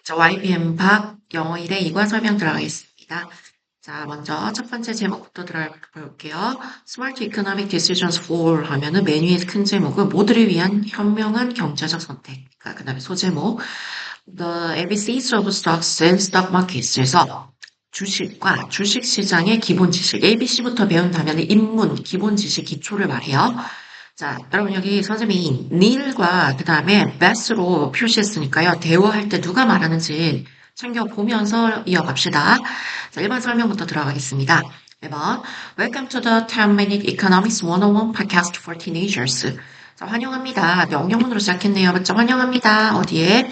자, YBM 박 영어 1의 이과 설명 들어가겠습니다. 자, 먼저 첫 번째 제목부터 들어볼게요. Smart Economic Decisions for 하면은 메뉴의 큰 제목은 모두를 위한 현명한 경제적 선택. 그 다음에 소제목 The ABCs of Stocks and Stock Markets에서 주식과 주식시장의 기본 지식, ABC부터 배운다면 입문, 기본 지식 기초를 말해요. 자, 여러분 여기 선생님이 nil과 그 다음에 bas로 표시했으니까요. 대화할 때 누가 말하는지 챙겨보면서 이어갑시다. 자, 1번 설명부터 들어가겠습니다. 1번 Welcome to the 10-minute Economics 101 podcast for teenagers. 자, 환영합니다. 명령문으로 시작했네요. 맞죠? 환영합니다. 어디에?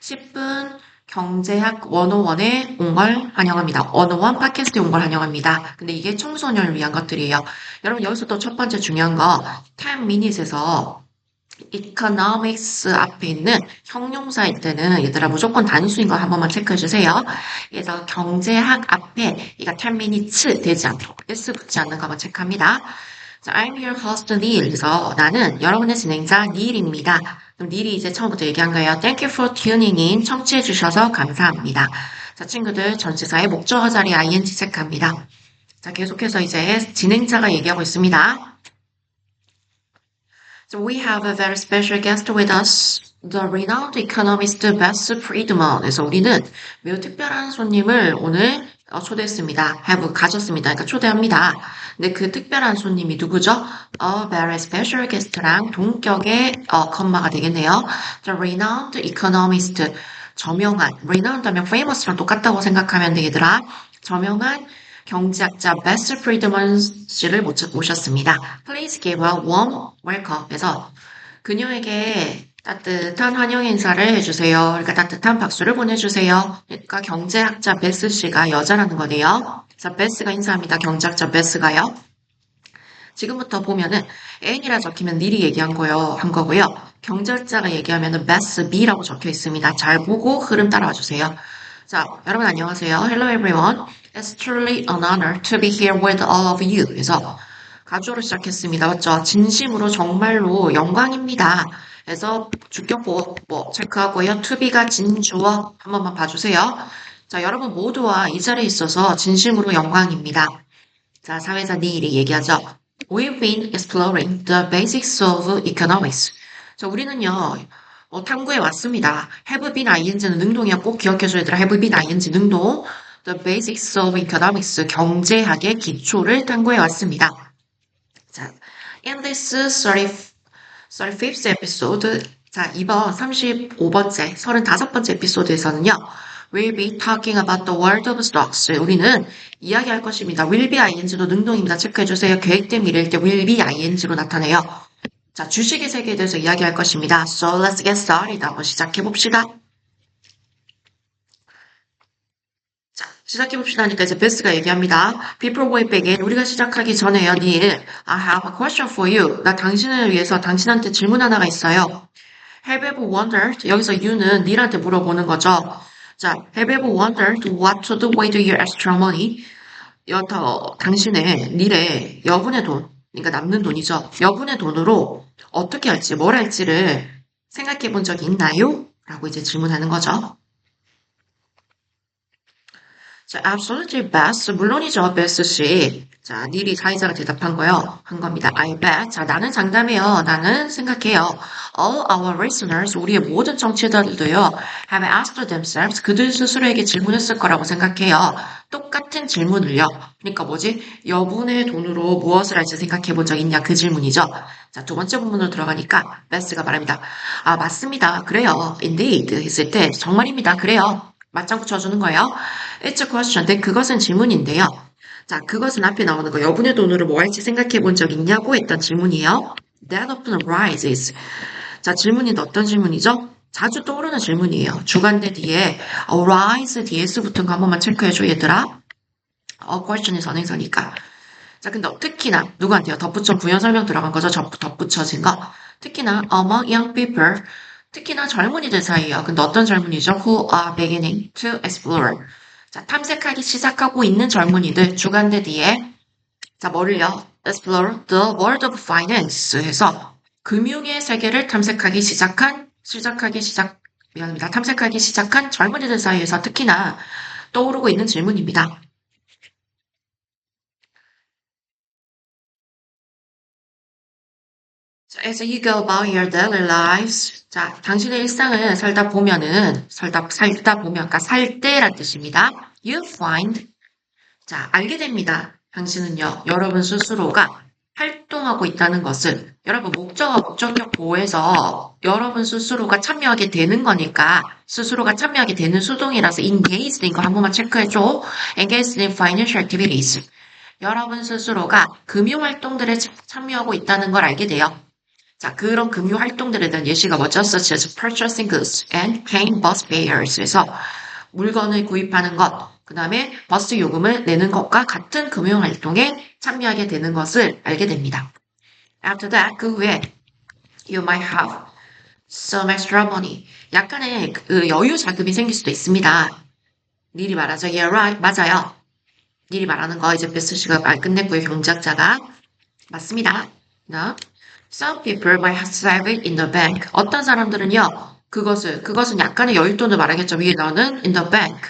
10분 경제학 101에 온 걸 환영합니다. 101 팟캐스트에 온 걸 환영합니다. 근데 이게 청소년을 위한 것들이에요. 여러분 여기서 또 첫 번째 중요한 거 10minutes에서 economics 앞에 있는 형용사일 때는 얘들아 무조건 단수인 거 한 번만 체크해 주세요. 그래서 경제학 앞에 이가 10minutes 되지 않도록 s 붙지 않는 거 한번 체크합니다. 자, I'm your host Neil. 그래서 나는 여러분의 진행자 닐입니다. 그럼 닐이 이제 처음부터 얘기한 거예요. Thank you for tuning in. 청취해 주셔서 감사합니다. 자, 친구들 전치사의 목적어 자리 ing 체크합니다. 자, 계속해서 이제 진행자가 얘기하고 있습니다. So we have a very special guest with us, the renowned economist Bess Friedman. 그래서 우리는 매우 특별한 손님을 오늘 초대했습니다. have 가졌습니다. 그러니까 초대합니다. 근데 그 특별한 손님이 누구죠? A very special guest랑 동격의 컴마가 되겠네요. The renowned economist. 저명한, renowned 하면 famous랑 똑같다고 생각하면 되겠더라. 저명한 경제학자 베스 프리드먼 씨를 모셨습니다. Please give a warm welcome. 그래서 그녀에게 따뜻한 환영 인사를 해주세요. 그러니까 따뜻한 박수를 보내주세요. 그러니까 경제학자 베스 씨가 여자라는 거네요. 그래서 베스가 인사합니다. 경제학자 베스가요. 지금부터 보면은 N이라 적히면 닐이 얘기한 한 거고요. 경제학자가 얘기하면은 베스 B라고 적혀 있습니다. 잘 보고 흐름 따라와 주세요. 자, 여러분 안녕하세요. Hello everyone. It's truly an honor to be here with all of you. 그래서 가주어로 시작했습니다. 맞죠? 진심으로 정말로 영광입니다. 그래서 주격보 체크하고요. to be가 진주어 한 번만 봐주세요. 자, 여러분 모두와 이 자리에 있어서 진심으로 영광입니다. 자, 사회자 니일이 얘기하죠. We've been exploring the basics of economics. 자, 우리는요, 탐구해 왔습니다. have been ing는 능동이야. 꼭 기억해줘야 되라. have been ing 능동. The basics of economics. 경제학의 기초를 탐구해 왔습니다. 자, in this 35th episode. 자, 이번 35번째, 35번째 에피소드에서는요, We'll be talking about the world of stocks. 우리는 이야기할 것입니다. will be ing도 능동입니다. 체크해주세요. 계획된 미래일 때 will be ing로 나타내요. 자, 주식의 세계에 대해서 이야기할 것입니다. So let's get started. 한번 시작해봅시다. 자, 시작해봅시다 하니까 이제 베스가 얘기합니다. Before we begin, 우리가 시작하기 전에요, 닐. I have a question for you. 나 당신을 위해서 당신한테 질문 하나가 있어요. Have you ever wondered? 여기서 you는 닐한테 물어보는 거죠. 자, have you ever wondered what to do with your extra money? 당신의 닐의 여분의 돈, 그러니까 남는 돈이죠. 여분의 돈으로 어떻게 할지, 뭘 할지를 생각해 본 적이 있나요? 라고 이제 질문하는 거죠. 자, absolutely best. 물론이죠, 베스 씨. 자, 닐이 사회자가 대답한 한 겁니다. I bet. 자, 나는 장담해요. 나는 생각해요. All our listeners, 우리의 모든 청취자들도요, have asked themselves, 그들 스스로에게 질문했을 거라고 생각해요. 똑같은 질문을요. 그러니까 뭐지? 여분의 돈으로 무엇을 할지 생각해 본 적 있냐? 그 질문이죠. 자, 두 번째 부분으로 들어가니까, 베스가 말합니다. 아, 맞습니다. 그래요. Indeed. 했을 때, 정말입니다. 그래요. 맞장구 쳐주는 거예요. It's a question. 네, 그것은 질문인데요. 자, 그것은 앞에 나오는 거. 여분의 돈으로 뭐 할지 생각해 본 적 있냐고 했던 질문이에요. That often arises. 자, 질문인데 어떤 질문이죠? 자주 떠오르는 질문이에요. 주관대 뒤에 arise, ds 붙은 거 한 번만 체크해줘, 얘들아. question이 선행사니까. 자, 근데 특히나 누구한테요? 덧붙여 부연 설명 들어간 거죠? 덧붙여진 거. 특히나 among young people. 특히나 젊은이들 사이에요. 근데 어떤 젊은이죠? Who are beginning to explore. 자, 탐색하기 시작하고 있는 젊은이들 주간대 뒤에 자, 뭐를요? Explore the world of finance 해서 금융의 세계를 탐색하기 시작한 미안합니다. 탐색하기 시작한 젊은이들 사이에서 특히나 떠오르고 있는 질문입니다. 자, as you go about your daily lives. 자, 당신의 일상을 살다 보면, 그러니까 살 때란 뜻입니다. You find. 자, 알게 됩니다. 당신은요, 여러분 스스로가 활동하고 있다는 것을, 여러분 목적어, 목적격 보호에서 여러분 스스로가 참여하게 되는 거니까, 스스로가 참여하게 되는 수동이라서 engaged 인 거 한 번만 체크해줘. engaged in financial activities. 여러분 스스로가 금융 활동들에 참여하고 있다는 걸 알게 돼요. 자, 그런 금융 활동들에 대한 예시가 뭐죠? Such as purchasing goods and paying bus fares. 그래서 물건을 구입하는 것, 그 다음에 버스 요금을 내는 것과 같은 금융 활동에 참여하게 되는 것을 알게 됩니다. After that, 그 후에 you might have some extra money. 약간의 그 여유 자금이 생길 수도 있습니다. 미리 말하죠. Yeah, right. 맞아요. 미리 말하는 거 이제 베스트 씨가 말 끝냈고요. 경작자가 맞습니다. 나 Some people might save it in the bank. 어떤 사람들은요, 그것은 약간의 여윳돈을 말하겠죠. 위에 나오는 in the bank.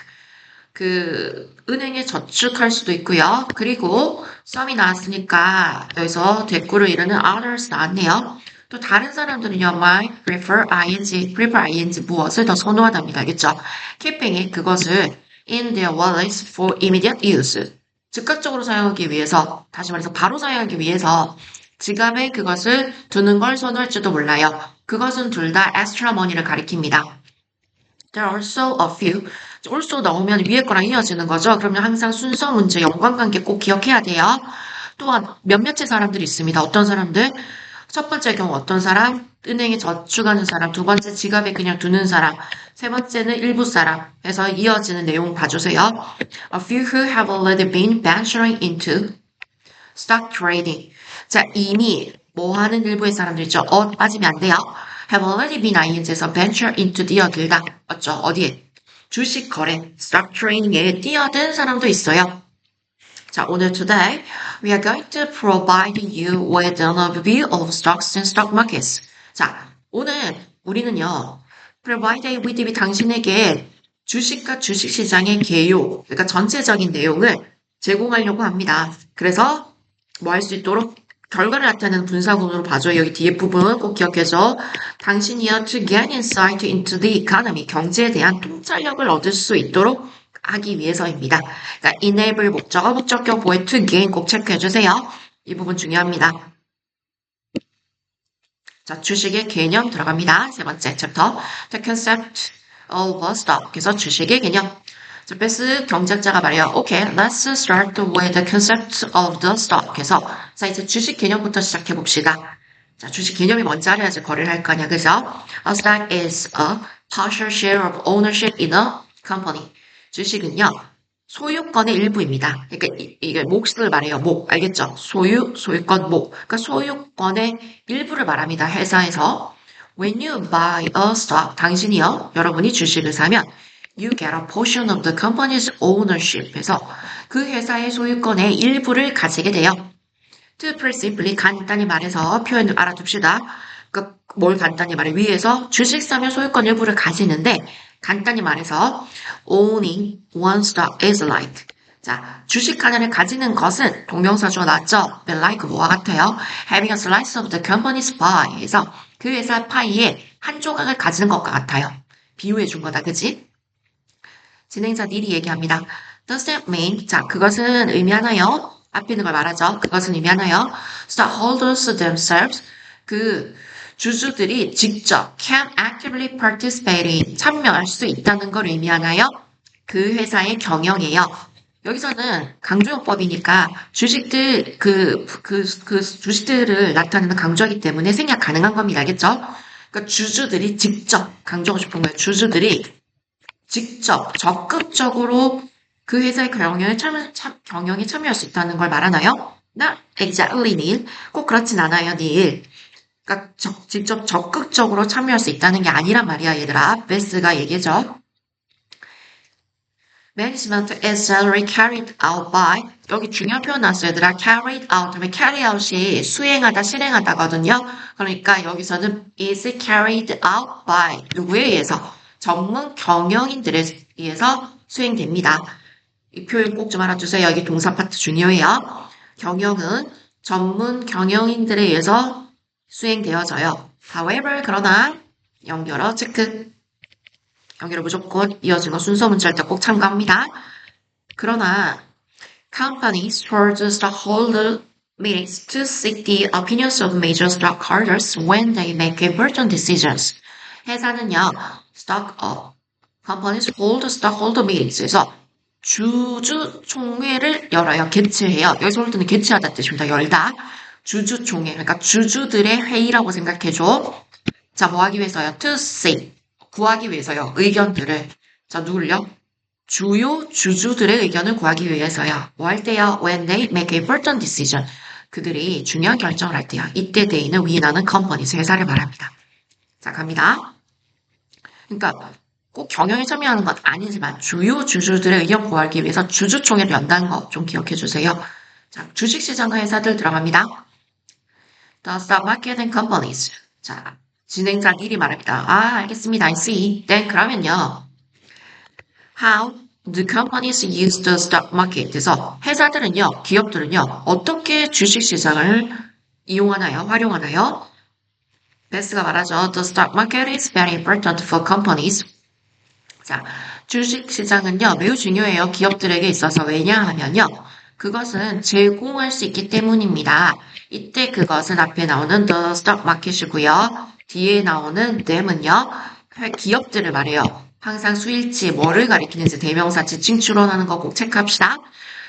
그, 은행에 저축할 수도 있고요. 그리고 some이 나왔으니까 여기서 대꾸를 이루는 others 나왔네요. 또 다른 사람들은요, might prefer ing 무엇을 더 선호하답니다. 알겠죠? keeping it, 그것을 in their wallets for immediate use. 즉각적으로 사용하기 위해서, 다시 말해서 바로 사용하기 위해서 지갑에 그것을 두는 걸 선호할지도 몰라요. 그것은 둘 다 extra money를 가리킵니다. There are also a few. also 나오면 위에 거랑 이어지는 거죠. 그러면 항상 순서 문제, 연관관계 꼭 기억해야 돼요. 또한 몇몇의 사람들이 있습니다. 어떤 사람들? 첫 번째 경우 어떤 사람? 은행에 저축하는 사람. 두 번째 지갑에 그냥 두는 사람. 세 번째는 일부 사람. 해서 이어지는 내용 봐주세요. A few who have already been venturing into stock trading. 자, 이미 뭐 하는 일부의 사람들 있죠. 빠지면 안 돼요. have already been ing에서 venture into 뛰어들다. 맞죠? 어디에? 주식 거래, stock trading에 뛰어든 사람도 있어요. 자, 오늘 today we are going to provide you with an overview of stocks and stock markets. 자, 오늘 우리는요, provide with 당신에게 주식과 주식시장의 개요, 그러니까 전체적인 내용을 제공하려고 합니다. 그래서 뭐 할 수 있도록 결과를 나타내는 분사구문으로 봐줘. 여기 뒤에 부분 꼭 기억해줘. 당신이요 to get insight into the economy. 경제에 대한 통찰력을 얻을 수 있도록 하기 위해서입니다. 그러니까 enable 목적어, 목적격 보에 to gain 꼭 체크해주세요. 이 부분 중요합니다. 자, 주식의 개념 들어갑니다. 세 번째 챕터. The concept of a stock. 그래서 주식의 개념. 자, 베스 경작자가 말해요. Okay, let's start with the concept of the stock. 그래서 자, 이제 주식 개념부터 시작해 봅시다. 자, 주식 개념이 뭔지 알아야지 거래를 할 거냐, 그죠? A stock is a partial share of ownership in a company. 주식은요, 소유권의 일부입니다. 그러니까 이게 몫을 말해요. 목, 알겠죠? 소유권, 목. 그러니까 소유권의 일부를 말합니다. 회사에서. When you buy a stock, 당신이요, 여러분이 주식을 사면 you get a portion of the company's ownership. 그래서 그 회사의 소유권의 일부를 가지게 돼요. To put simply, 간단히 말해서 표현을 알아둡시다. 그러니까 뭘 간단히 말해? 위에서 주식 사면 소유권 일부를 가지는데 간단히 말해서 owning one stock is like. 자, 주식 하나를 가지는 것은 동명사주가 나왔죠? like 뭐와 같아요? having a slice of the company's pie. 그래서 그 회사 파이에 한 조각을 가지는 것과 같아요. 비유해 준 거다, 그치? 진행자 닐이 얘기합니다. Does that mean? 자, 그것은 의미하나요? 앞에 있는 걸 말하죠. 그것은 의미하나요? Stockholders themselves, 그 주주들이 직접 can actively participate in, 참여할 수 있다는 걸 의미하나요? 그 회사의 경영이에요. 여기서는 강조용법이니까 주식들, 주식들을 나타내는 강조하기 때문에 생략 가능한 겁니다. 알겠죠? 그러니까 주주들이 직접, 강조하고 싶은 거예요. 주주들이 직접 적극적으로 그 회사의 경영에 참여할 수 있다는 걸 말하나요? Not exactly, Neil. 꼭 그렇진 않아요, Neil. 그러니까 직접 적극적으로 참여할 수 있다는 게 아니란 말이야, 얘들아. 베스가 얘기죠. Management is salary carried out by. 여기 중요한 표현 나왔어요, 얘들아. carried out. carry out이 수행하다, 실행하다거든요. 그러니까 여기서는 is carried out by 누구에 의해서? 전문 경영인들에 의해서 수행됩니다. 이 표현 꼭 좀 알아주세요. 이게 동사 파트 중요해요. 경영은 전문 경영인들에 의해서 수행되어져요. However, 그러나 연결어 체크. 연결어 무조건 이어지는 순서 문제할 때 꼭 참고합니다. 그러나 companies hold stockholder meetings to seek the opinions of major stockholders when they make important decisions. 회사는요, companies hold stockholder meetings에서 주주총회를 열어요. 개최해요. 여기서 홀드는 개최하다 뜻입니다. 열다. 주주총회. 그러니까 주주들의 회의라고 생각해줘. 자, 뭐 하기 위해서요? To seek. 구하기 위해서요. 의견들을. 자, 누굴요? 주요 주주들의 의견을 구하기 위해서요. 뭐 할 때요? When they make a important decision. 그들이 중요한 결정을 할 때요. 이때 they는 we나는 companies, 회사를 말합니다. 자, 갑니다. 그러니까 꼭 경영에 참여하는 건 아니지만 주요 주주들의 의견 구하기 위해서 주주총회를 연다는 거 좀 기억해 주세요. 자, 주식시장과 회사들 들어갑니다. The stock market and companies. 자, 진행자 1이 말합니다. 아, 알겠습니다. I see. Then 그러면요. How do companies use the stock market? 그래서 회사들은요, 기업들은요, 어떻게 주식시장을 이용하나요? 활용하나요? 베스가 말하죠. The stock market is very important for companies. 자, 주식시장은요, 매우 중요해요. 기업들에게 있어서. 왜냐하면요, 그것은 제공할 수 있기 때문입니다. 이때 그것은 앞에 나오는 the stock market이고요. 뒤에 나오는 them은요, 기업들을 말해요. 항상 수일치, 뭐를 가리키는지 대명사 지칭 추론하는 거 꼭 체크합시다.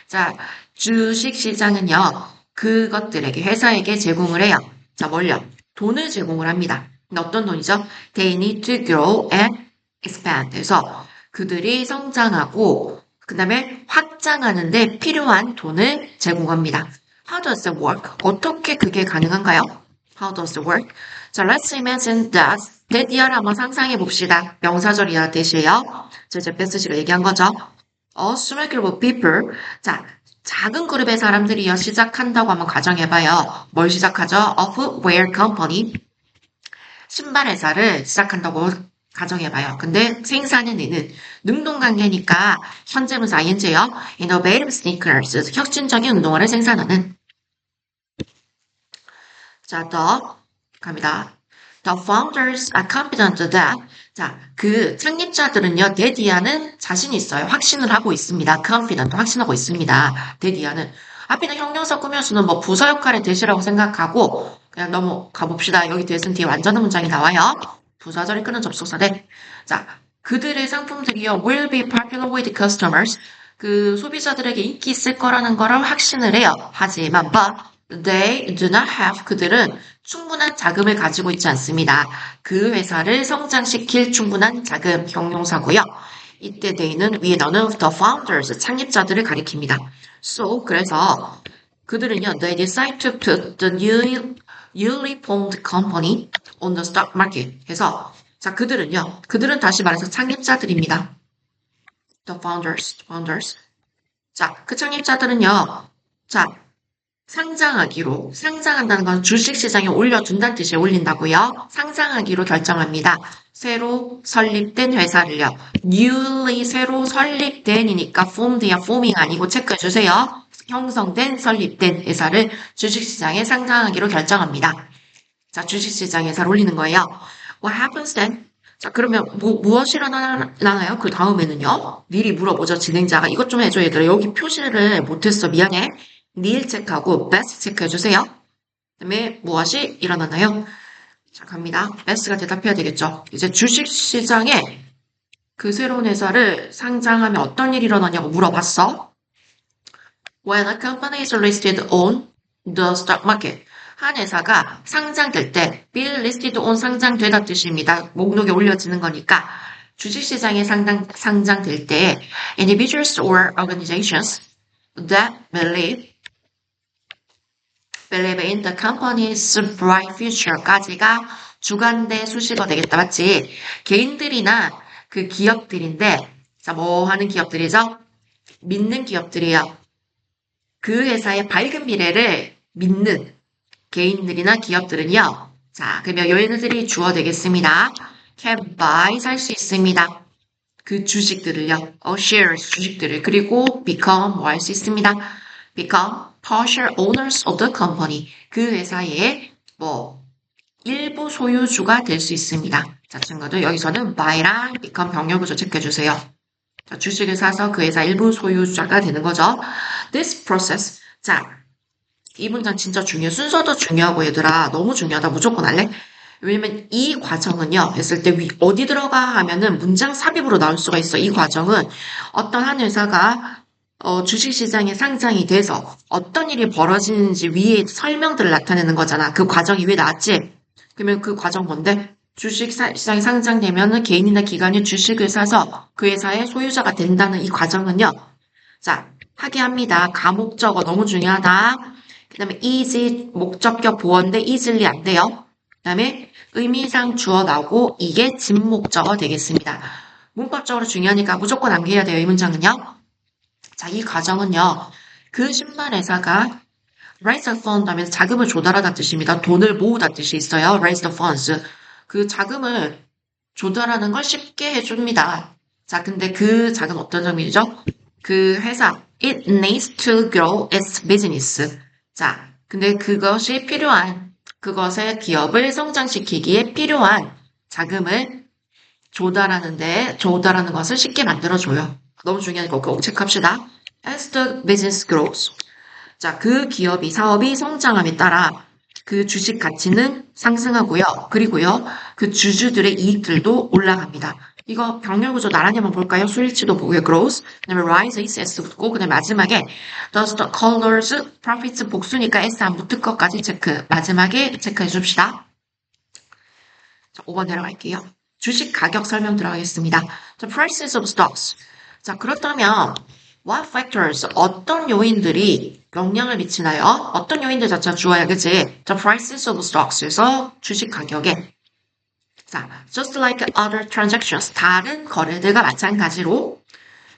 자, 주식시장은요, 그것들에게, 회사에게 제공을 해요. 자, 뭘요? 돈을 제공을 합니다. 근데 어떤 돈이죠? They need to grow and expand. 그래서 그들이 성장하고 그 다음에 확장하는데 필요한 돈을 제공합니다. How does it work? 어떻게 그게 가능한가요? How does it work? 자, let's imagine that. that 한번 상상해 봅시다. 명사절이야 대시에요. 저 이제 베스 씨가 얘기한 거죠. A small group of people. 자, 작은 그룹의 사람들이요 시작한다고 한번 가정해봐요. 뭘 시작하죠? A footwear company. 신발 회사를 시작한다고 가정해봐요. 근데 생산은 얘는 능동관계니까 현재분사 ing요. Innovative sneakers. 혁신적인 운동화를 생산하는. 자, 갑니다. The founders are confident that. 자, 그 창립자들은요, 데디아는 자신 있어요. 확신을 하고 있습니다. confident, 확신하고 있습니다. 데디아는. 앞에 있는 형용사 꾸며주는 뭐 부사 역할의 대시라고 생각하고 그냥 넘어가 봅시다. 여기 대신 뒤에 완전한 문장이 나와요. 부사절이 끄는 접속사대. 자, 그들의 상품들이요, will be popular with customers. 그 소비자들에게 인기 있을 거라는 거를 확신을 해요. 하지만, but they do not have. 그들은 충분한 자금을 가지고 있지 않습니다. 그 회사를 성장시킬 충분한 자금, 형용사고요. 이때 they는 위에 나오는 the founders, 창립자들을 가리킵니다. So, 그래서 그들은요, they decide to put the newly formed company on the stock market. 해서 자, 그들은 다시 말해서 창립자들입니다. The founders. 자, 그 창립자들은요, 자, 상장한다는 건 주식시장에 올려둔다는 뜻이에요. 올린다고요. 상장하기로 결정합니다. 새로 설립된 회사를요. newly 새로 설립된이니까 formed야 forming 아니고 체크해주세요. 형성된 설립된 회사를 주식시장에 상장하기로 결정합니다. 자, 주식시장에 회사를 올리는 거예요. What happens then? 자, 그러면 무엇이 일어나나요? 그 다음에는요. 미리 물어보죠. 진행자가. 이것 좀 해줘 얘들아. 여기 표시를 못했어. 미안해. 닐 체크하고 베스트 체크해주세요. 그 다음에 무엇이 일어나나요? 자, 갑니다. 베스트가 대답해야 되겠죠. 이제 주식시장에 그 새로운 회사를 상장하면 어떤 일이 일어나냐고 물어봤어. When a company is listed on the stock market. 한 회사가 상장될 때, be listed on 상장되다 뜻입니다. 목록에 올려지는 거니까. 주식시장에 상장될 때, individuals or organizations that believe in the company's bright future까지가 주관대 수식어 되겠다. 맞지? 개인들이나 그 기업들인데, 자, 뭐 하는 기업들이죠? 믿는 기업들이에요. 그 회사의 밝은 미래를 믿는 개인들이나 기업들은요. 자, 그러면 얘네들이 주어 되겠습니다. can buy 살 수 있습니다. 그 주식들을요. shares 주식들을. 그리고 become 뭐 할 수 있습니다. become partial owners of the company. 그 회사의 뭐 일부 소유주가 될 수 있습니다. 자, 친구들 여기서는 buy랑 become 병렬구조 체크해주세요. 자, 주식을 사서 그 회사 일부 소유자가 되는 거죠. This process. 자, 이 문장 진짜 중요해. 순서도 중요하고 얘들아. 너무 중요하다. 무조건 할래? 왜냐면 이 과정은요. 했을 때 어디 들어가 하면은 문장 삽입으로 나올 수가 있어. 이 과정은 어떤 한 회사가 주식시장에 상장이 돼서 어떤 일이 벌어지는지 위에 설명들을 나타내는 거잖아. 그 과정이 왜 나왔지? 그러면 그 과정 뭔데? 주식시장에 상장되면은 개인이나 기관이 주식을 사서 그 회사의 소유자가 된다는 이 과정은요. 자, 하게 합니다. 가목적어 너무 중요하다. 그 다음에 is 목적격 보어인데 easily 안 돼요. 그 다음에 의미상 주어 나오고 이게 진목적어 되겠습니다. 문법적으로 중요하니까 무조건 암기해야 돼요. 이 문장은요. 자, 이 과정은요. 그 신발 회사가 raise the fund 하면서 자금을 조달하다 뜻입니다. 돈을 모으다 뜻이 있어요. raise the funds. 그 자금을 조달하는 걸 쉽게 해줍니다. 자, 근데 그 자금 어떤 점이죠? 그 회사 it needs to grow its business. 자, 근데 그것이 필요한 그것의 기업을 성장시키기에 필요한 자금을 조달하는 것을 쉽게 만들어줘요. 너무 중요하니까 꼭 체크합시다. As the business grows. 자, 그 기업이, 사업이 성장함에 따라 그 주식 가치는 상승하고요. 그리고요, 그 주주들의 이익들도 올라갑니다. 이거 병렬 구조 나란히 한번 볼까요? 수일치도 보고요. grows. 그다음에 rise, is, s 붙고, 그다음에 마지막에 does the colors, profits 복수니까 s 안 붙을 것까지 체크. 마지막에 체크해 줍시다. 자, 5번 내려갈게요. 주식 가격 설명 들어가겠습니다. The prices of stocks. 자, 그렇다면 what factors, 어떤 요인들이 영향을 미치나요? 어떤 요인들 자체가 주어야, 그치? The prices of stocks에서 주식 가격에 자, just like other transactions, 다른 거래들과 마찬가지로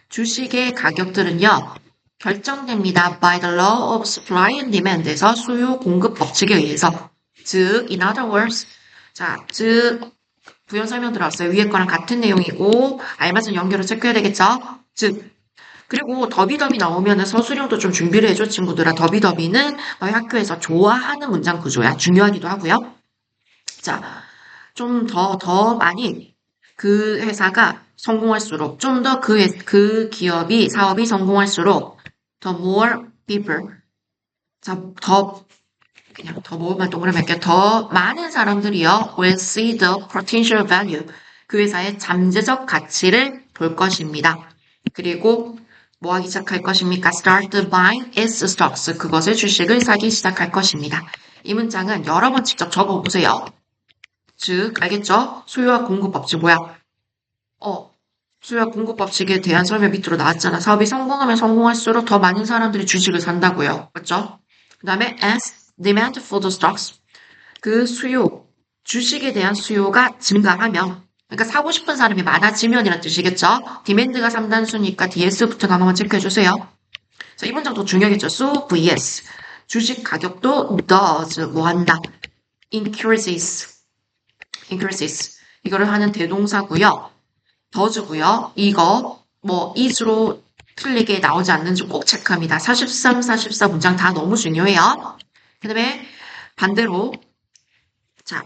주식의 가격들은요, 결정됩니다. by the law of supply and demand에서 수요 공급 법칙에 의해서. 즉, in other words, 자, 즉, 부연 설명 들어왔어요. 위에 거랑 같은 내용이고, 알맞은 연결을 체크해야 되겠죠? 즉, 그리고 더비더비 나오면은 서술형도 좀 준비를 해줘, 친구들아. 더비더비는 너희 학교에서 좋아하는 문장 구조야. 중요하기도 하고요. 자, 좀 더 많이 그 회사가 성공할수록, 좀 더 그 기업이, 사업이 성공할수록, the more people, 자, 그냥 더 모으면 동그라미 할게요. 더 많은 사람들이요, will see the potential value, 그 회사의 잠재적 가치를 볼 것입니다. 그리고 뭐 하기 시작할 것입니까? Start buying its stocks. 그것의 주식을 사기 시작할 것입니다. 이 문장은 여러 번 직접 적어보세요. 즉, 알겠죠? 수요와 공급 법칙 뭐야? 수요와 공급 법칙에 대한 설명 밑으로 나왔잖아. 사업이 성공하면 성공할수록 더 많은 사람들이 주식을 산다고요. 맞죠? 그 다음에 as demand for the stocks. 그 수요, 주식에 대한 수요가 증가하면 그러니까 사고 싶은 사람이 많아지면이라는 뜻이겠죠? demand가 3단수니까 DS부터 한번 체크해주세요. 자, 이 문장 더 중요하겠죠? So vs 주식 가격도 does 뭐 한다? increases 이거를 하는 대동사고요. does고요. 이거 뭐 is로 틀리게 나오지 않는지 꼭 체크합니다. 43, 44 문장 다 너무 중요해요. 그 다음에 반대로 자,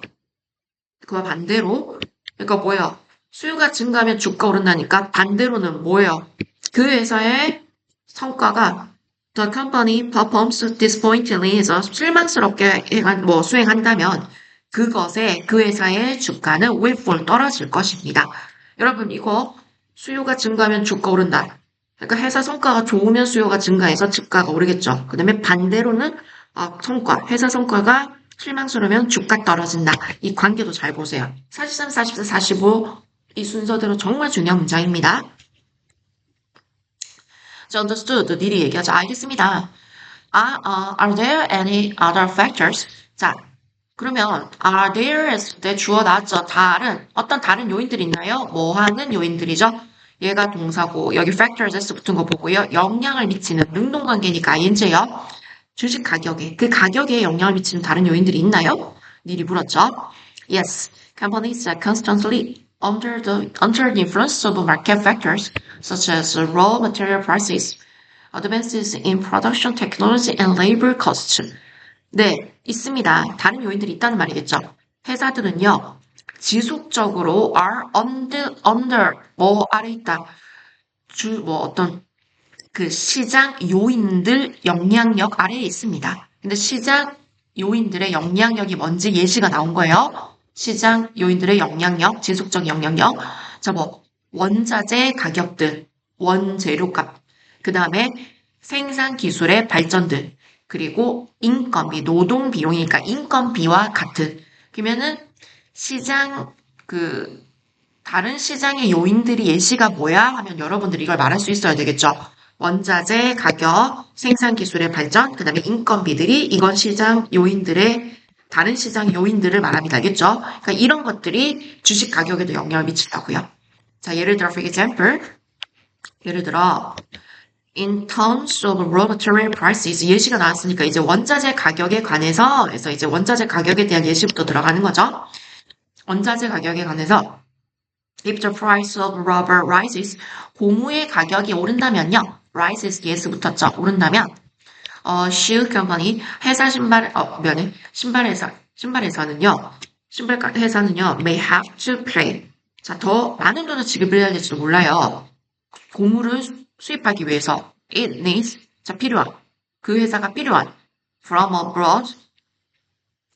그와 반대로 그러니까 뭐예요? 수요가 증가하면 주가 오른다니까 반대로는 뭐예요? 그 회사의 성과가 the company performs disappointingly 해서 실망스럽게 수행한다면 그것에 그 회사의 주가는 will fall 떨어질 것입니다. 여러분 이거 수요가 증가하면 주가 오른다. 그러니까 회사 성과가 좋으면 수요가 증가해서 주가가 오르겠죠. 그 다음에 반대로는 회사 성과가 실망스러우면 주가 떨어진다. 이 관계도 잘 보세요. 43, 44, 45 이 순서대로 정말 중요한 문장입니다. 자, understood. 미리 얘기하죠. 알겠습니다. Are there any other factors? 자, 그러면 are there 했을 때 주어 나왔죠. 어떤 다른 요인들이 있나요? 뭐 하는 요인들이죠? 얘가 동사고 여기 factors s 붙은 거 보고요. 영향을 미치는 능동관계니까 ing요. 주식 가격에 그 가격에 영향을 미치는 다른 요인들이 있나요? 미리 물었죠. Yes, companies constantly under the influence of market factors such as raw material prices, advances in production technology and labor costs. 네, 있습니다. 다른 요인들이 있다는 말이겠죠. 회사들은요, 지속적으로 are under 뭐 아래 있다. 어떤 그 시장 요인들 영향력 아래에 있습니다. 근데 시장 요인들의 영향력이 뭔지 예시가 나온 거예요. 시장 요인들의 영향력, 지속적 영향력. 자, 원자재 가격들, 원재료값, 그 다음에 생산 기술의 발전들, 그리고 인건비, 노동 비용이니까 인건비와 같은. 그러면은 시장, 다른 시장의 요인들이 예시가 뭐야? 하면 여러분들이 이걸 말할 수 있어야 되겠죠. 원자재 가격, 생산 기술의 발전, 그 다음에 인건비들이 이건 시장 요인들의 다른 시장 요인들을 말합니다. 알겠죠? 그러니까 이런 것들이 주식 가격에도 영향을 미친다고요. 자, 예를 들어, for example, 예를 들어, in terms of raw material prices, 예시가 나왔으니까 이제 원자재 가격에 관해서, 그래서 이제 원자재 가격에 대한 예시부터 들어가는 거죠. 원자재 가격에 관해서, if the price of rubber rises, 고무의 가격이 오른다면요. rises, yes 붙었죠. 오른다면, shoe company, 회사 신발 회사는요, 신발 회사는요, may have to pay. 자, 더 많은 돈을 지급해야 될지도 몰라요. 고무를 수입하기 위해서, it needs, 자, 필요한, 그 회사가 필요한, from abroad,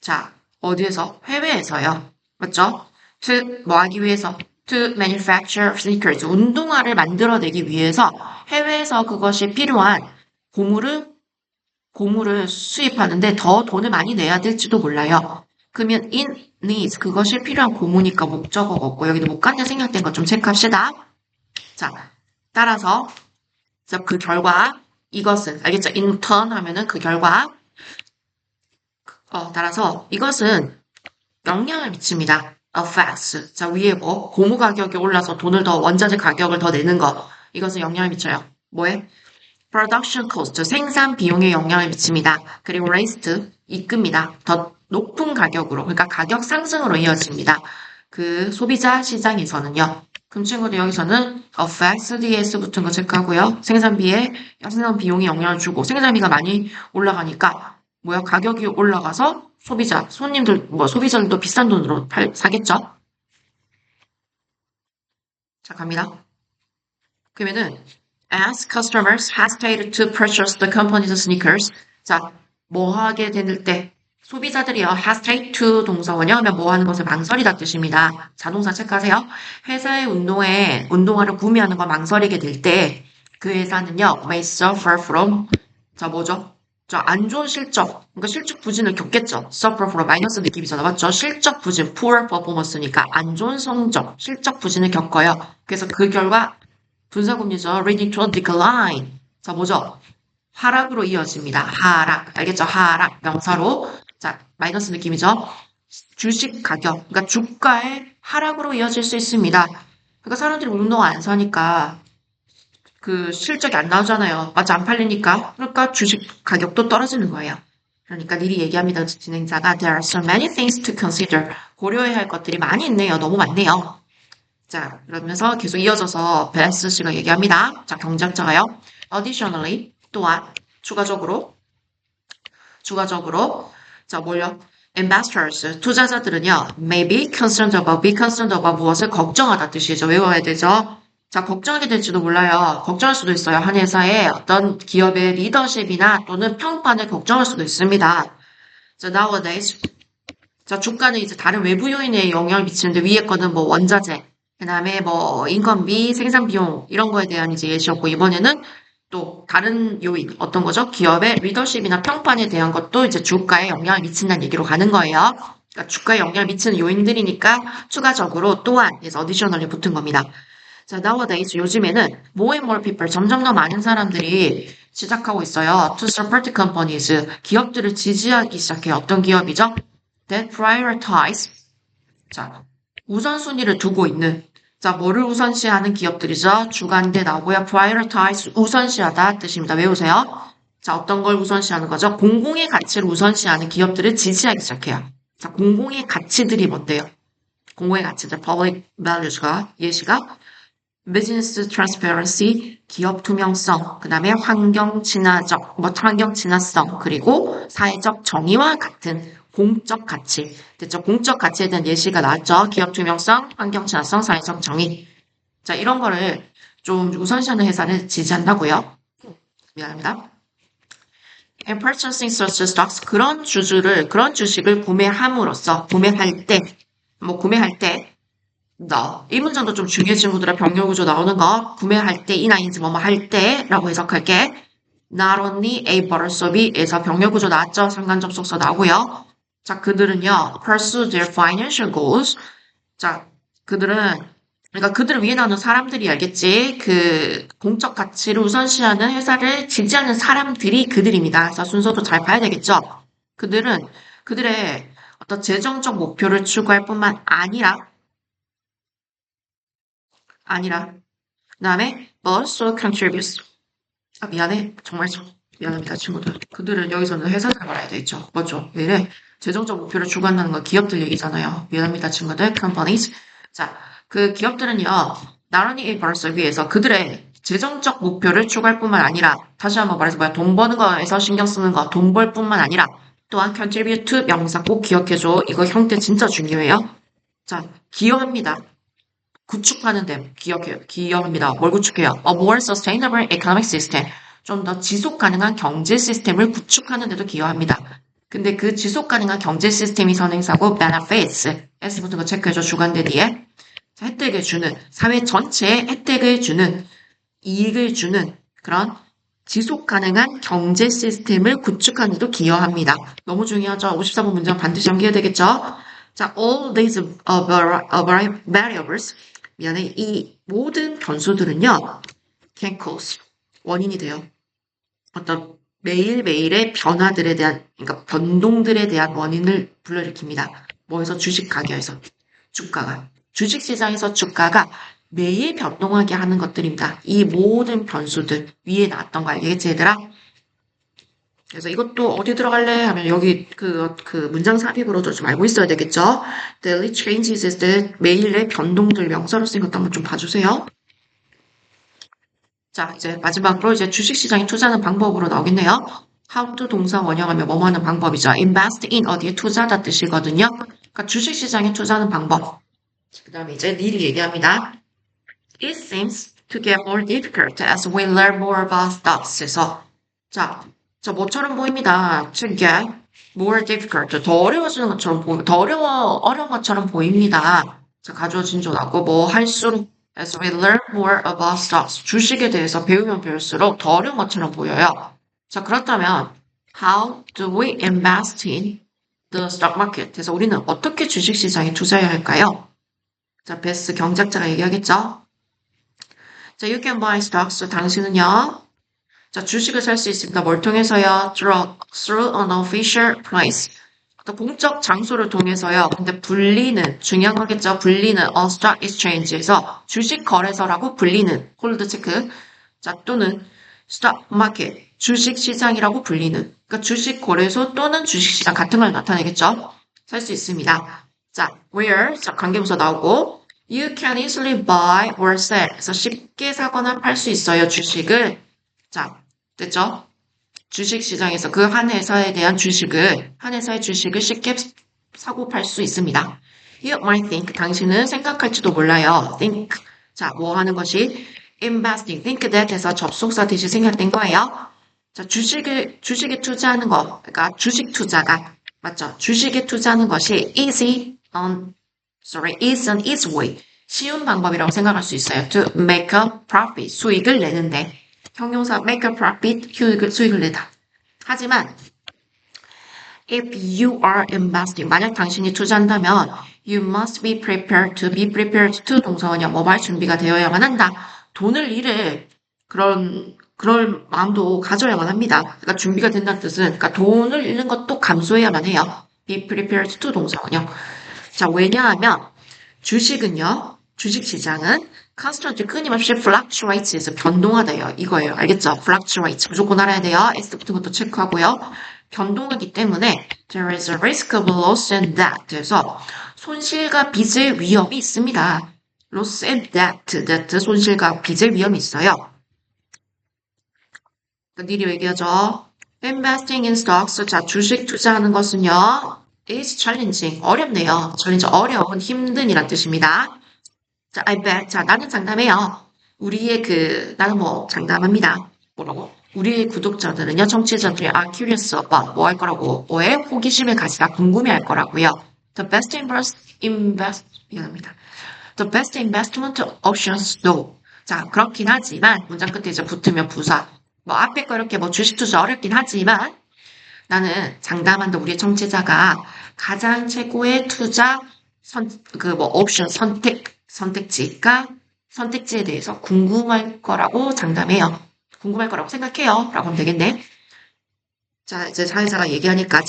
자, 어디에서? 해외에서요. 맞죠? to, 뭐 하기 위해서? to manufacture sneakers, 운동화를 만들어내기 위해서 해외에서 그것이 필요한 고무를 수입하는데 더 돈을 많이 내야 될지도 몰라요. 그러면 in needs, 그것이 필요한 고무니까 목적어가 없고 여기도 못간다 생략된 것 좀 체크합시다. 자, 따라서 그 결과 이것은 알겠죠? in turn 하면은 그 결과 따라서 이것은 영향을 미칩니다. affects. 자, 위에 고무 가격이 올라서 돈을 더 원자재 가격을 더 내는 거. 이것은 영향을 미쳐요. 뭐에? production cost, 생산 비용에 영향을 미칩니다. 그리고 raised, 이끕니다. 더 높은 가격으로, 그러니까 가격 상승으로 이어집니다. 그 소비자 시장에서는요. 그럼 친구들 여기서는 affects, ds 붙은 거 체크하고요. 생산 비용에 영향을 주고 생산비가 많이 올라가니까 가격이 올라가서 소비자들도 비싼 돈으로 사겠죠? 자, 갑니다. 그러면은 as customers hesitate to purchase the company's sneakers. 자, 뭐 하게 될 때 소비자들이요. hesitate to 동사원이요. 하면 뭐 하는 것을 망설이다 뜻입니다. 자동사 체크하세요. 회사의 운동화를 구매하는 걸 망설이게 될 때 그 회사는요. may suffer from 자, 뭐죠? 안 좋은 실적, 그러니까 실적 부진을 겪겠죠. suffer from 마이너스 느낌이잖아. 맞죠? 실적 부진, poor performance니까 안 좋은 성적, 실적 부진을 겪어요. 그래서 그 결과 분사금리죠. leading to a decline. 자, 뭐죠? 하락으로 이어집니다. 하락. 알겠죠? 하락. 명사로. 자, 마이너스 느낌이죠. 주식 가격. 그러니까 주가의 하락으로 이어질 수 있습니다. 그러니까 사람들이 운동화 안 사니까 그 실적이 안 나오잖아요. 맞아, 안 팔리니까. 그러니까 주식 가격도 떨어지는 거예요. 그러니까 미리 얘기합니다. 진행자가 There are so many things to consider. 고려해야 할 것들이 많이 있네요. 너무 많네요. 자, 그러면서 계속 이어져서 베스 씨가 얘기합니다. 자, 경쟁자가요. Additionally, 또한 추가적으로 자, 뭘요? Investors, 투자자들은요. May be concerned about 무엇을 걱정하다 뜻이죠. 외워야 되죠. 자, 걱정하게 될지도 몰라요. 걱정할 수도 있어요. 한 회사의 어떤 기업의 리더십이나 또는 평판을 걱정할 수도 있습니다. 자, nowadays. 자, 주가는 이제 다른 외부 요인에 영향을 미치는데 위에 거는 원자재, 그 다음에 인건비, 생산 비용 이런 거에 대한 이제 예시였고 이번에는 또 다른 요인 어떤 거죠? 기업의 리더십이나 평판에 대한 것도 이제 주가에 영향을 미친다는 얘기로 가는 거예요. 그러니까 주가에 영향을 미치는 요인들이니까 추가적으로 또한 그래서 additionally 붙은 겁니다. 자, nowadays 요즘에는 more and more people 점점 더 많은 사람들이 시작하고 있어요. To support companies 기업들을 지지하기 시작해요. 어떤 기업이죠? That prioritize 자, 우선순위를 두고 있는 자, 뭐를 우선시하는 기업들이죠? 주간대 나오고요. prioritize 우선시하다 뜻입니다. 외우세요. 자, 어떤 걸 우선시하는 거죠? 공공의 가치를 우선시하는 기업들을 지지하기 시작해요. 자, 공공의 가치들이 뭔데요? 공공의 가치들, public values가 예시가 business transparency, 기업 투명성, 그 다음에 환경 친화성, 그리고 사회적 정의와 같은 공적 가치. 됐죠? 공적 가치에 대한 예시가 나왔죠? 기업 투명성, 환경 친화성, 사회적 정의. 자, 이런 거를 좀 우선시하는 회사를 지지한다고요. 미안합니다. And purchasing such stocks, 그런 주식을 구매함으로써, 구매할 때, 이 문장도 좀 중요해 친구들아. 병렬 구조 나오는 거 구매할 때 이나인지 뭐뭐 할 때라고 해석할게. Not only a but also B에서 병렬 구조 나왔죠. 상관 접속사 나오고요. 자, 그들은요 pursue their financial goals. 자, 그러니까 그들을 위해 나오는 사람들이 알겠지. 그 공적 가치를 우선시하는 회사를 지지하는 사람들이 그들입니다. 그래서 순서도 잘 봐야 되겠죠. 그들은 그들의 어떤 재정적 목표를 추구할 뿐만 아니라, 그 다음에 also contributes. 미안해. 정말 미안합니다, 친구들. 그들은 여기서는 회사를 말해야 되겠죠. 뭐죠? 왜 이래? 재정적 목표를 추구한다는 건 기업들 얘기잖아요. 미안합니다, 친구들. companies. 자, 그 기업들은요, 나란히 벌써 위해서 그들의 재정적 목표를 추구할 뿐만 아니라, 다시 한번 말해서 돈 버는 거에서 신경 쓰는 거, 돈 벌 뿐만 아니라, 또한 contribute 명사 꼭 기억해줘. 이거 형태 진짜 중요해요. 자, 기여합니다. 구축하는데 기여합니다. 뭘 구축해요? A more sustainable economic system. 좀 더 지속 가능한 경제 시스템을 구축하는 데도 기여합니다. 근데 그 지속 가능한 경제 시스템이 선행사고 benefits. S 붙은 거 체크해줘. 주관대 뒤에. 혜택을 주는, 사회 전체에 혜택을 주는, 이익을 주는 그런 지속 가능한 경제 시스템을 구축하는 데도 기여합니다. 너무 중요하죠? 54번 문장 반드시 암기해야 되겠죠? 자, all these variables. 미안해. 이 모든 변수들은요, can cause. 원인이 돼요. 어떤 매일매일의 변화들에 대한, 그러니까 변동들에 대한 원인을 불러일으킵니다. 뭐에서? 주식 가격에서. 주식시장에서 주가가 매일 변동하게 하는 것들입니다. 이 모든 변수들 위에 나왔던 거 알겠지, 얘들아? 그래서 이것도 어디 들어갈래? 하면 여기 그 문장 삽입으로도 좀 알고 있어야 되겠죠? Daily changes is the 매일의 변동들 명사로 쓰인 것도 한번 좀 봐주세요. 자, 이제 마지막으로 이제 주식시장에 투자하는 방법으로 나오겠네요. How to 동사 원형하면 뭐뭐 하는 방법이죠. Invest in 어디에 투자하다 뜻이거든요. 그러니까 주식시장에 투자하는 방법. 그 다음에 이제 닐이 얘기합니다. It seems to get more difficult as we learn more about stocks. 그래서 자, 뭐처럼 보입니다. To get more difficult. 더 어려워지는 것처럼 어려운 것처럼 보입니다. 자, 가주어 진조 나고 뭐 할수록 as we learn more about stocks. 주식에 대해서 배우면 배울수록 더 어려운 것처럼 보여요. 자, 그렇다면 how do we invest in the stock market? 그래서 우리는 어떻게 주식시장에 투자해야 할까요? 자, 베스 경작자가 얘기하겠죠? 자, you can buy stocks. 당신은요. 자, 주식을 살 수 있습니다. 뭘 통해서요? Through an official price. 또 공적 장소를 통해서요. 근데 중요한 거겠죠? 불리는 on stock exchange에서 주식 거래소라고 불리는 홀드 체크. 자, 또는 stock market, 주식 시장이라고 불리는. 그러니까 주식 거래소 또는 주식 시장 같은 걸 나타내겠죠? 살 수 있습니다. 자, where, 자, 관계부사 나오고, you can easily buy or sell. 그래서 쉽게 사거나 팔 수 있어요, 주식을. 자, 됐죠? 주식시장에서 그 한 회사에 대한 한 회사의 주식을 쉽게 사고 팔 수 있습니다. You might think, 당신은 생각할지도 몰라요. think, 자, 뭐 하는 것이? investing, think that 해서 접속사 대신 생략된 거예요. 자, 주식에 투자하는 거, 그러니까 주식 투자가, 맞죠? 주식에 투자하는 것이 is an easy way. 쉬운 방법이라고 생각할 수 있어요. To make a profit, 수익을 내는데. 형용사 make a profit, 수익을 내다. 하지만 if you are investing, 만약 당신이 투자한다면 you must be prepared to 동사원형 뭐할 준비가 되어야만 한다. 돈을 잃을 그럴 마음도 가져야만 합니다. 그러니까 준비가 된다는 뜻은 그러니까 돈을 잃는 것도 감수해야만 해요. be prepared to 동사원형. 자, 왜냐하면 주식시장은 constantly 끊임없이 fluctuates에서 변동하다요. 이거예요. 알겠죠? fluctuates. 무조건 알아야 돼요. S 붙은 것도 체크하고요. 변동하기 때문에 there is a risk of loss and that. 그래서 손실과 빚의 위험이 있습니다. loss and debt, 손실과 빚의 위험이 있어요. 미리 얘기하죠. Investing in stocks, 자, 주식 투자하는 것은요, is challenging, 어렵네요. challenge, 어려운, 힘든이란 뜻입니다. 자, I bet, 자, 나는 장담해요. 나는 장담합니다. 뭐라고? 우리의 구독자들은요, 청취자들이 are curious about 뭐 할 거라고, 뭐에 호기심을 가지다 궁금해 할 거라고요. 미안합니다. The best investment options, no. 자, 그렇긴 하지만, 문장 끝에 이제 붙으면 부사. 앞에 거 이렇게 주식 투자 어렵긴 하지만, 나는 장담한다. 우리의 청취자가 가장 최고의 투자 옵션 선택지에 대해서 궁금할 거라고 장담해요. 궁금할 거라고 생각해요. 라고 하면 되겠네. 자, 이제 진행자가 얘기하니까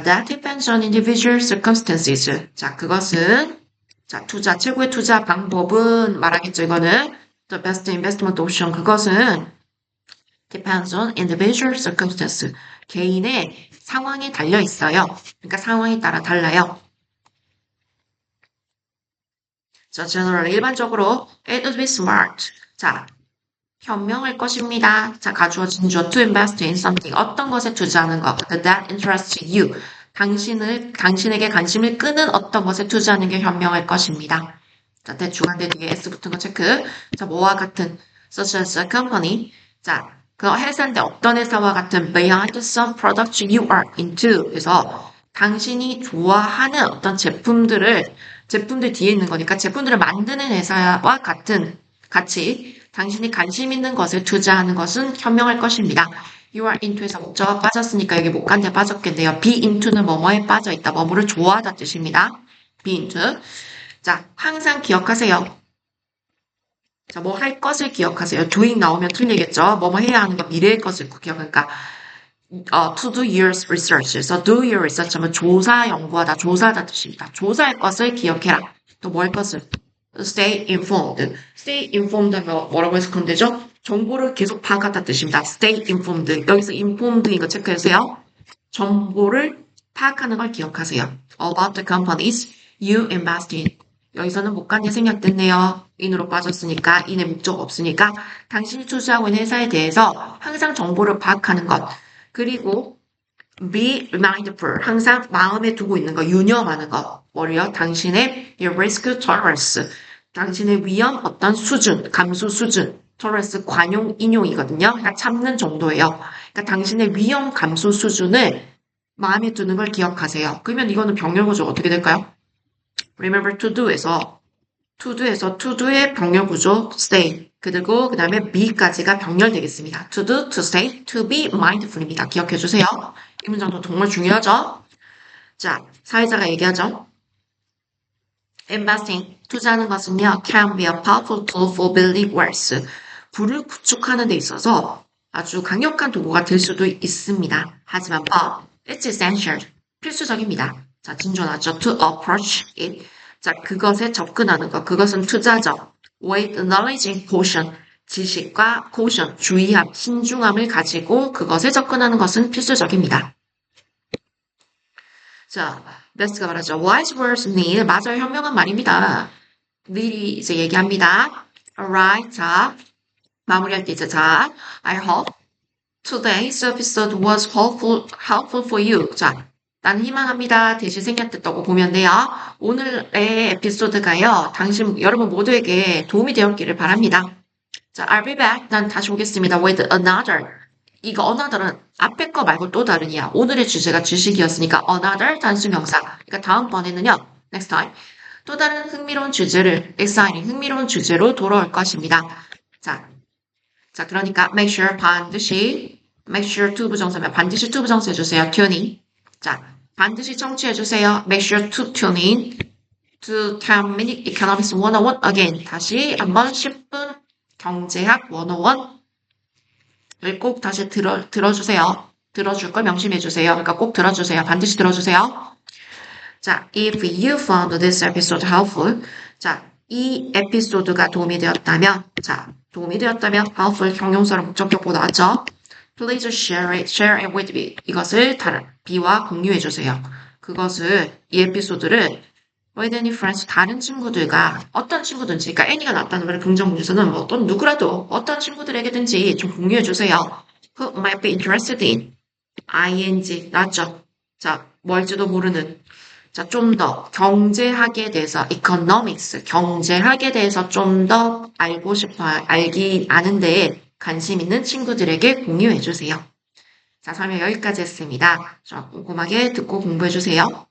that depends on individual circumstances. 자, 그것은 최고의 투자 방법은 말하겠죠. 이거는 the best investment option. 그것은 depends on individual circumstances. 개인의 상황에 달려 있어요. 그러니까 상황에 따라 달라요. 자, generally 일반적으로 it would be smart. 자, 현명할 것입니다. 자, 가주어 진주어 to invest in something. 어떤 것에 투자하는 것. that interests you. 당신에게 관심을 끄는 어떤 것에 투자하는 게 현명할 것입니다. 자, 주간대 뒤에 S 붙은 거 체크. 자, 뭐와 같은 such as a company. 자, 그 회사인데 어떤 회사와 같은 beyond some products you are into. 그래서 당신이 좋아하는 어떤 제품들 뒤에 있는 거니까 제품들을 만드는 회사와 같이 당신이 관심 있는 것에 투자하는 것은 현명할 것입니다. You are into에서 목적어가 빠졌으니까 여기 목간대 빠졌겠네요. be into는 뭐뭐에 빠져있다. 뭐뭐를 좋아하다 뜻입니다. be into. 자, 항상 기억하세요. 자, 뭐 할 것을 기억하세요. doing 나오면 틀리겠죠. 뭐뭐 해야 하는 거 미래의 것을 기억하니까 to do your research. 그래서 do your research 하면 조사, 연구하다, 조사하다 뜻입니다. 조사할 것을 기억해라. 또 뭐 할 것을? stay informed. stay informed 하면 뭐라고 해석하면 되죠? 정보를 계속 파악하다 뜻입니다. stay informed. 여기서 informed인 거 체크해주세요. 정보를 파악하는 걸 기억하세요. about the companies you invest in. 여기서는 목간이 생략됐네요. in으로 빠졌으니까, in의 목적 없으니까 당신이 투자하고 있는 회사에 대해서 항상 정보를 파악하는 것. 그리고 be mindful. 항상 마음에 두고 있는 거, 유념하는 거. 뭐래요? 당신의 risk tolerance. 당신의 위험 어떤 수준, 감수 수준. tolerance 관용, 인용이거든요. 그러니까 참는 정도예요. 그러니까 당신의 위험 감수 수준을 마음에 두는 걸 기억하세요. 그러면 이거는 병렬구조 어떻게 될까요? remember to do에서 to do의 병렬구조 stay. 그리고 그 다음에 be까지가 병렬되겠습니다. to do, to stay, to be mindful입니다. 기억해 주세요. 이 문장도 정말 중요하죠? 자, 사회자가 얘기하죠. investing, 투자하는 것은요, can be a powerful tool for building wealth. 부를 구축하는 데 있어서 아주 강력한 도구가 될 수도 있습니다. 하지만 but it's essential, 필수적입니다. 자, 진조 나죠. to approach it. 자, 그것에 접근하는 것, 그것은 투자죠. with knowledge and caution. 지식과 caution, 주의함, 신중함을 가지고 그것에 접근하는 것은 필수적입니다. 자, 베스트가 말하죠. Wise words need. 맞아요. 현명한 말입니다. 미리 이제 얘기합니다. Alright. 자, 마무리할 때 이제 자, I hope today's episode was helpful for you. 자, 나는 희망합니다. 대신 생략됐다고 보면 돼요. 오늘의 에피소드가요. 여러분 모두에게 도움이 되었기를 바랍니다. 자, I'll be back. 난 다시 오겠습니다. With another. 이거 another은 앞에 거 말고 또 다른이야. 오늘의 주제가 주식이었으니까 another 단수명사. 그러니까 다음번에는요. next time. 또 다른 흥미로운 주제를 exciting, 흥미로운 주제로 돌아올 것입니다. 자, 그러니까 make sure to 부정사면 반드시 to 부정사 해주세요. tune in. 자, 반드시 청취해주세요. make sure to tune in to 10-minute economics 101 again. 다시 한번 10분 경제학 101을 꼭 다시 들어주세요. 들어줄 걸 명심해주세요. 그러니까 꼭 들어주세요. 반드시 들어주세요. 자, if you found this episode helpful. 자, 이 에피소드가 도움이 되었다면, helpful 형용사로 목적격보다 낫죠? Please share it with me. 이것을 다른 B와 공유해주세요. 이 에피소드를 with any friends, 다른 친구들과 어떤 친구든지, 그러니까 any가 나왔다는 말은 긍정문에서는 뭐 어떤 누구라도 어떤 친구들에게든지 좀 공유해 주세요. Who might be interested in ing 나왔죠? 자, 뭘지도 모르는. 자, 좀 더 경제학에 대해서 economics, 경제학에 대해서 좀 더 알고 싶어요. 아는 데에 관심 있는 친구들에게 공유해 주세요. 자, 설명 여기까지 했습니다. 자, 꼼꼼하게 듣고 공부해 주세요.